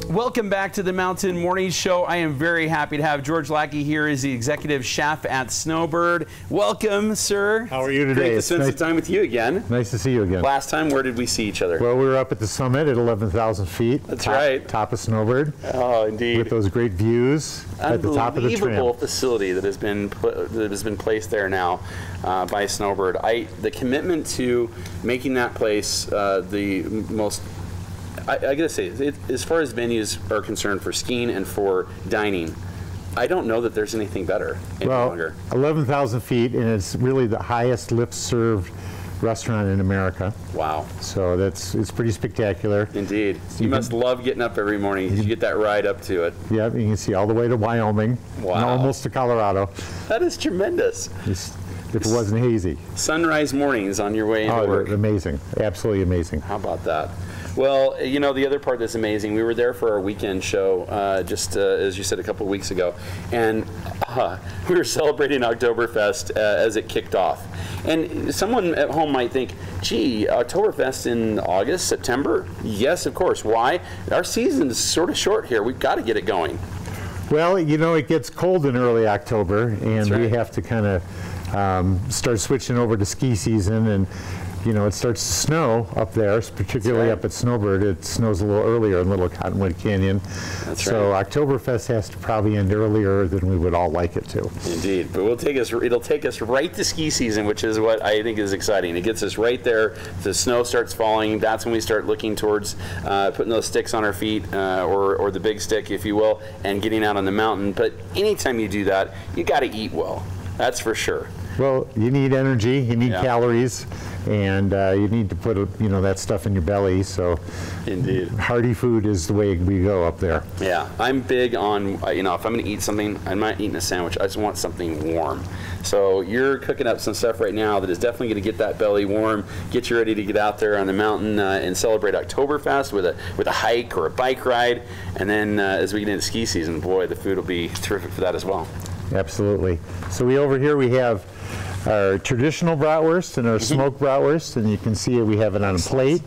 Welcome back to the Mountain Morning Show. I am very happy to have George Lackey here as the executive chef at Snowbird. Welcome, sir. How are you today? Great to spend some time with you again. Nice to see you again. Last time, where did we see each other? Well, we were up at the summit at 11,000 feet. That's right. Top of Snowbird. Oh, indeed. With those great views at the top of the tram. Unbelievable facility that has been placed there now by Snowbird. The commitment to making that place the most. I gotta say, as far as venues are concerned for skiing and for dining, I don't know that there's anything better any longer. 11,000 feet, and it's really the highest lift-served restaurant in America. Wow. So it's pretty spectacular. Indeed. You must love getting up every morning. You get that ride up to it. Yeah, you can see all the way to Wyoming. Wow. And almost to Colorado. That is tremendous. If it wasn't hazy. Sunrise mornings on your way into work. Amazing. Absolutely amazing. How about that? Well, you know, the other part that's amazing, we were there for our weekend show, as you said, a couple of weeks ago, and we were celebrating Oktoberfest as it kicked off. And someone at home might think, gee, Oktoberfest in August, September? Yes, of course. Why? Our season's sort of short here. We've got to get it going. Well, you know, it gets cold in early October, and we have to kind of start switching over to ski season, and you know, it starts to snow up there, particularly up at Snowbird. It snows a little earlier in Little Cottonwood Canyon. So Oktoberfest has to probably end earlier than we would all like it to. Indeed, but it'll take us right to ski season, which is what I think is exciting. It gets us right there. The snow starts falling. That's when we start looking towards putting those sticks on our feet, or the big stick, if you will, and getting out on the mountain. But anytime you do that, you got to eat well. That's for sure. Well, you need energy, you need calories, and you need to put that stuff in your belly. So, indeed, hearty food is the way we go up there. Yeah, I'm big on if I'm going to eat something, I'm not eating a sandwich. I just want something warm. So you're cooking up some stuff right now that is definitely going to get that belly warm, get you ready to get out there on the mountain and celebrate Oktoberfest with a hike or a bike ride, and then as we get into ski season, boy, the food will be terrific for that as well. Absolutely. So over here we have our traditional bratwurst and our smoked bratwurst, and you can see it, we have it on a plate.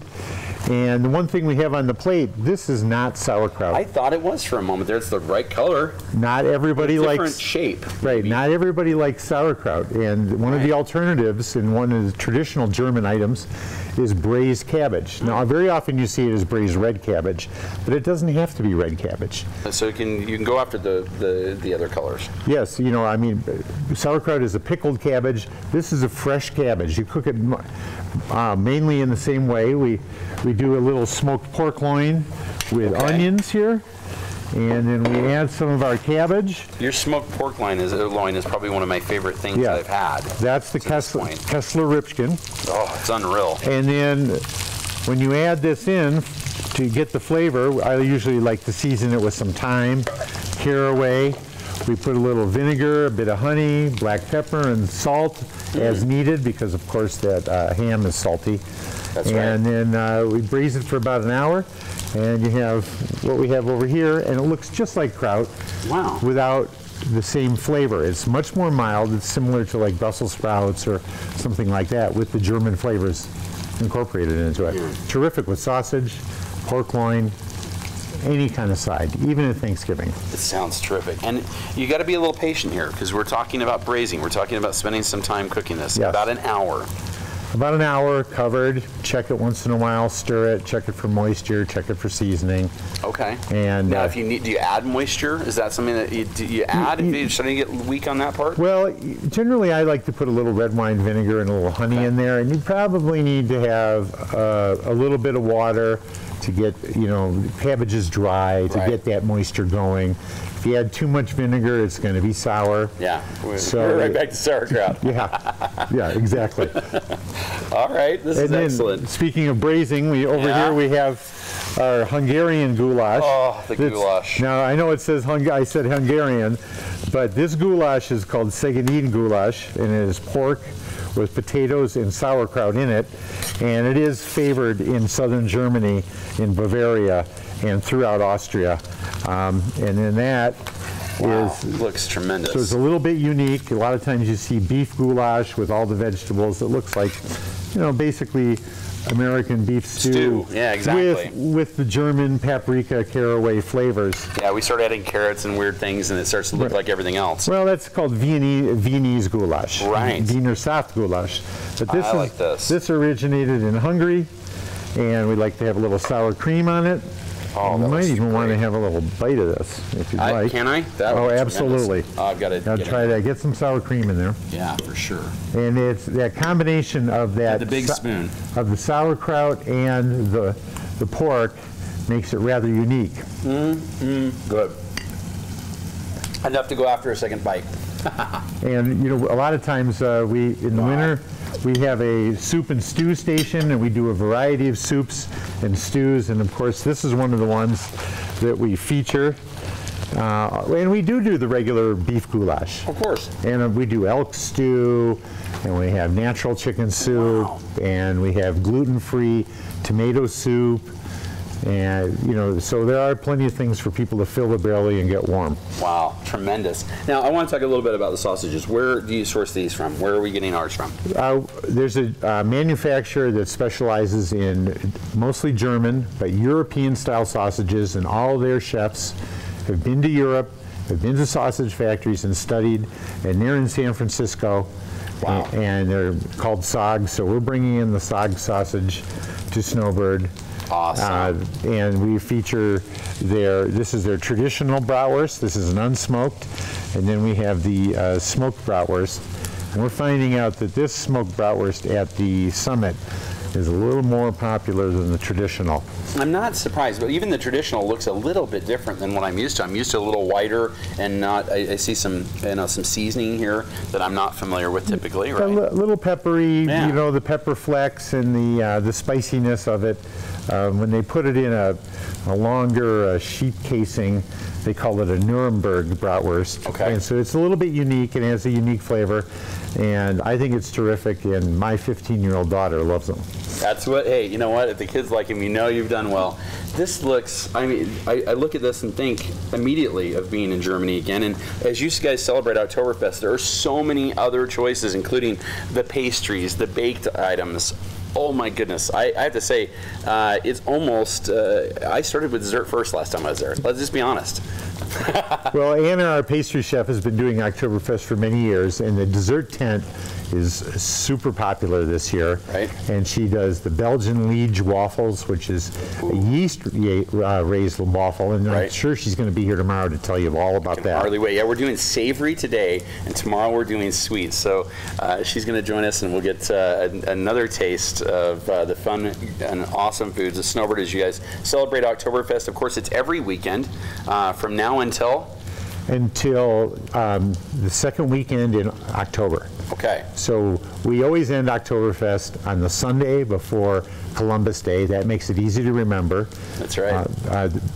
And the one thing we have on the plate, this is not sauerkraut. I thought it was for a moment there. It's the right color. Not everybody likes different shape. Right. Maybe. Not everybody likes sauerkraut, and one of the alternatives and one of the traditional German items is braised cabbage. Now, very often you see it as braised red cabbage, but it doesn't have to be red cabbage. So you can go after the other colors. Yes, you know, I mean, sauerkraut is a pickled cabbage. This is a fresh cabbage. You cook it mainly in the same way. We do a little smoked pork loin with onions here, and then we add some of our cabbage. Your smoked pork loin is probably one of my favorite things that I've had. That's the Kessler Ripken. Oh, it's unreal. And then when you add this in to get the flavor, I usually like to season it with some thyme, caraway. We put a little vinegar, a bit of honey, black pepper, and salt as needed, because of course that ham is salty. That's right. And then we braise it for about an hour, and you have what we have over here, and it looks just like kraut. Wow. Without the same flavor. It's much more mild. It's similar to like Brussels sprouts or something like that, with the German flavors incorporated into it. Terrific with sausage, pork loin, any kind of side, even at Thanksgiving. It sounds terrific. And you got to be a little patient here, because we're talking about braising. We're talking about spending some time cooking this. Yes. About an hour. About an hour covered. Check it once in a while, stir it, check it for moisture, check it for seasoning. Okay. And now, if you need, do you add moisture? Is that something that you add if you're starting to get weak on that part? Well, generally I like to put a little red wine vinegar and a little honey in there, and you probably need to have a little bit of water to get, cabbage is dry, to get that moisture going. If you add too much vinegar, it's going to be sour. Yeah, we're right back to sauerkraut. Yeah, exactly. All right, this is excellent. Speaking of braising, here we have our Hungarian goulash. Oh, the goulash. Now, I know it says, I said Hungarian, but this goulash is called Szegedin goulash, and it is pork with potatoes and sauerkraut in it, and it is favored in southern Germany, in Bavaria, and throughout Austria. And in that, Wow, looks tremendous. So it's a little bit unique. A lot of times you see beef goulash with all the vegetables. It looks like, you know, basically American beef stew. Yeah, exactly. With the German paprika caraway flavors. Yeah, we start adding carrots and weird things, and it starts to look like everything else. Well, that's called Viennese goulash. Right. Wiener Saft goulash. But this I like this. This originated in Hungary, and we like to have a little sour cream on it. Oh, you might even want to have a little bite of this, if you'd like. Can I? That oh, would be absolutely. Oh, I've got to try that. Get some sour cream in there. Yeah, for sure. And it's that combination of that the big spoon of the sauerkraut and the pork makes it rather unique. Good. Enough to go after a second bite. And you know, a lot of times we in the winter we have a soup and stew station, and we do a variety of soups and stews. And of course, this is one of the ones that we feature. And we do the regular beef goulash. Of course. And we do elk stew, and we have natural chicken soup, and we have gluten-free tomato soup. And, you know, so there are plenty of things for people to fill the belly and get warm. Wow, tremendous. Now, I want to talk a little bit about the sausages. Where do you source these from? Where are we getting ours from? There's a manufacturer that specializes in mostly German, but European-style sausages, and all of their chefs have been to Europe, have been to sausage factories and studied, and they're in San Francisco. Wow. And they're called SOG, so we're bringing in the SOG sausage to Snowbird. Awesome. And we feature this is their traditional bratwurst. This is an unsmoked. And then we have the smoked bratwurst. And we're finding out that this smoked bratwurst at the Summit is a little more popular than the traditional. I'm not surprised, but even the traditional looks a little bit different than what I'm used to. I'm used to a little whiter, and I see some, some seasoning here that I'm not familiar with typically, right? A little peppery, you know, the pepper flecks and the spiciness of it. When they put it in a longer sheet casing, they call it a Nuremberg bratwurst. Okay. And so it's a little bit unique and has a unique flavor. And I think it's terrific, and my 15-year-old daughter loves them. That's what, hey, you know what? If the kids like them, you know you've done well. This looks, I mean, I look at this and think immediately of being in Germany again. And as you guys celebrate Oktoberfest, there are so many other choices, including the pastries, the baked items. Oh my goodness, I have to say, it's almost, I started with dessert first last time I was there. Let's just be honest. Well, Anna, our pastry chef, has been doing Oktoberfest for many years, and the dessert tent is super popular this year. Right. And she does the Belgian Liege waffles, which is a yeast-raised waffle, and I'm sure she's going to be here tomorrow to tell you all about that. Hardly wait. Yeah, we're doing savory today, and tomorrow we're doing sweet. So she's going to join us, and we'll get another taste of the fun and awesome foods of Snowbird as you guys celebrate Oktoberfest. Of course, it's every weekend from now until the second weekend in October. Okay. So we always end Oktoberfest on the Sunday before Columbus Day. That makes it easy to remember. That's right.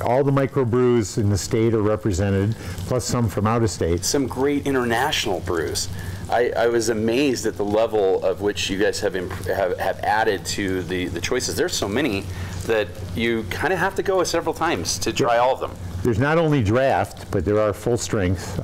All the microbrews in the state are represented, plus some from out of state. Some great international brews. I was amazed at the level of which you guys have added to the choices. There's so many that you kind of have to go several times to try all of them. There's not only draft, but there are full-strength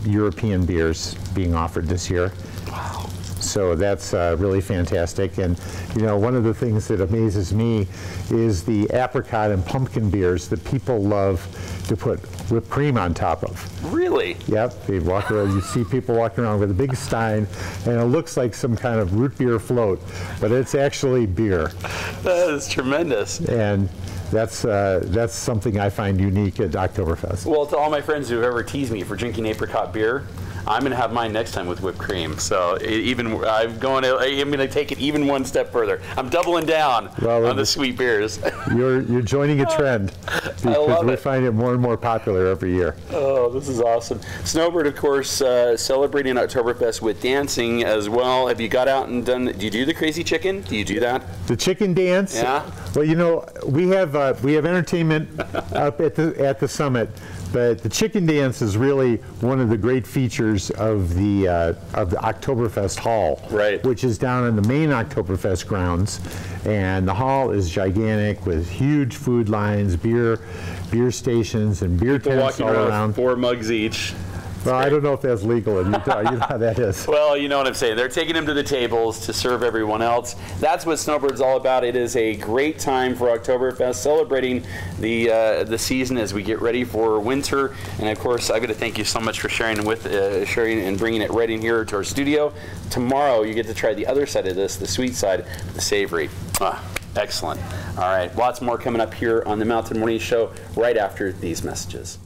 European beers being offered this year. Wow. So that's really fantastic. And, you know, one of the things that amazes me is the apricot and pumpkin beers that people love to put whipped cream on top of. Really? Yep. They walk around, you see people walking around with a big stein, and it looks like some kind of root beer float, but it's actually beer. That is tremendous. And that's something I find unique at Oktoberfest. Well, to all my friends who've ever teased me for drinking apricot beer, I'm going to have mine next time with whipped cream. So I'm going to take it even one step further. I'm doubling down on the sweet beers. You're joining a trend because we find it more and more popular every year. Oh, this is awesome. Snowbird, of course, celebrating Oktoberfest with dancing as well. Have you got out and done? Do you do the crazy chicken? Do you do that? The chicken dance? Yeah. Well, you know, we have entertainment up at the Summit. But the chicken dance is really one of the great features of the Oktoberfest hall, right, which is down on the main Oktoberfest grounds. And the hall is gigantic with huge food lines, beer stations, and beer tents all around. 4 mugs each. Well, I don't know if that's legal in Utah. You know how that is. Well, you know what I'm saying. They're taking them to the tables to serve everyone else. That's what Snowbird's all about. It is a great time for Oktoberfest, celebrating the season as we get ready for winter. And of course, I've got to thank you so much for sharing and bringing it right in here to our studio. Tomorrow, you get to try the other side of this, the sweet side, the savory. Excellent. All right, lots more coming up here on the Mountain Morning Show right after these messages.